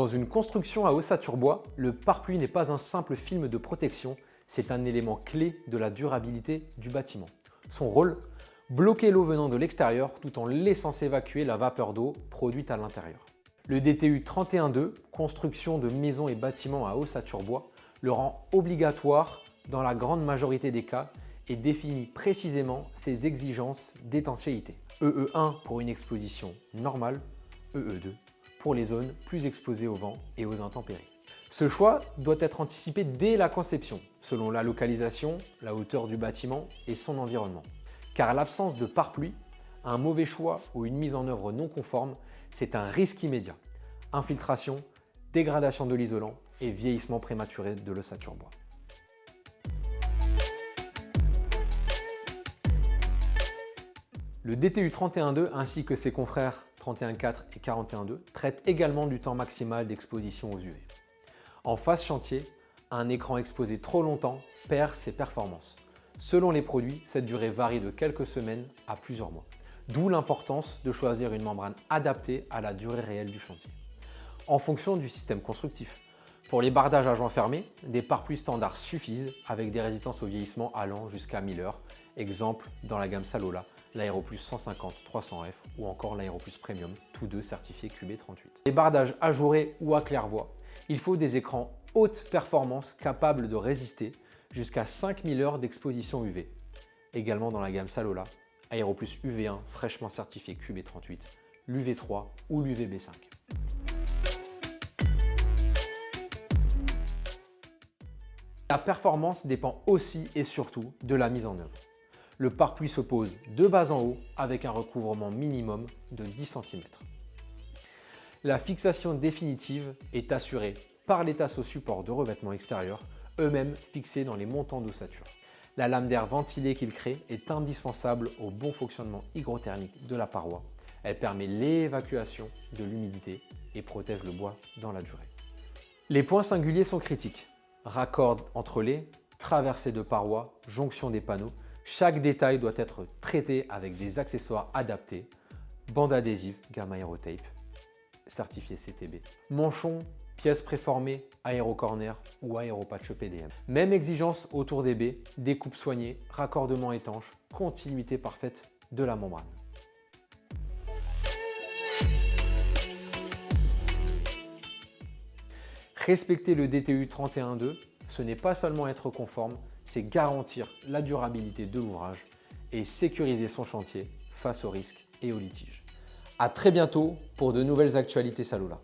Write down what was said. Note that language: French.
Dans une construction à ossature bois, le pare-pluie n'est pas un simple film de protection, c'est un élément clé de la durabilité du bâtiment. Son rôle, bloquer l'eau venant de l'extérieur tout en laissant s'évacuer la vapeur d'eau produite à l'intérieur. Le DTU 31.2, construction de maisons et bâtiments à ossature bois, le rend obligatoire dans la grande majorité des cas et définit précisément ses exigences d'étanchéité. EE1 pour une exposition normale, EE2 pour les zones plus exposées au vent et aux intempéries. Ce choix doit être anticipé dès la conception, selon la localisation, la hauteur du bâtiment et son environnement. Car l'absence de pare-pluie, un mauvais choix ou une mise en œuvre non conforme, c'est un risque immédiat. Infiltration, dégradation de l'isolant et vieillissement prématuré de l'ossature bois. Le DTU 31.2 ainsi que ses confrères 31.4 et 41.2 traitent également du temps maximal d'exposition aux UV. En phase chantier, un écran exposé trop longtemps perd ses performances. Selon les produits, cette durée varie de quelques semaines à plusieurs mois. D'où l'importance de choisir une membrane adaptée à la durée réelle du chantier. En fonction du système constructif. Pour les bardages à joints fermés, des pare-pluies standards suffisent avec des résistances au vieillissement allant jusqu'à 1000 heures. Exemple dans la gamme Salola, l'Aeroplus 150 300F ou encore l'Aeroplus Premium, tous deux certifiés QB38. Les bardages ajourés ou à claire-voie, il faut des écrans haute performance capables de résister jusqu'à 5000 heures d'exposition UV. Également dans la gamme Salola, Aeroplus UV1 fraîchement certifié QB38, l'UV3 ou l'UVB5. La performance dépend aussi et surtout de la mise en œuvre. Le pare-pluie se pose de bas en haut avec un recouvrement minimum de 10 cm. La fixation définitive est assurée par les tasseaux supports de revêtement extérieur, eux-mêmes fixés dans les montants d'ossature. La lame d'air ventilée qu'il crée est indispensable au bon fonctionnement hygrothermique de la paroi. Elle permet l'évacuation de l'humidité et protège le bois dans la durée. Les points singuliers sont critiques. Raccord entrelacs, traversée de parois, jonction des panneaux. Chaque détail doit être traité avec des accessoires adaptés. Bande adhésive gamme Aerotape, certifié CTB. Manchon, pièces préformées, aérocorner ou aéropatch PDM. Même exigence autour des baies, découpe soignée, raccordement étanche, continuité parfaite de la membrane. Respecter le DTU 31.2, ce n'est pas seulement être conforme, c'est garantir la durabilité de l'ouvrage et sécuriser son chantier face aux risques et aux litiges. À très bientôt pour de nouvelles actualités Salola.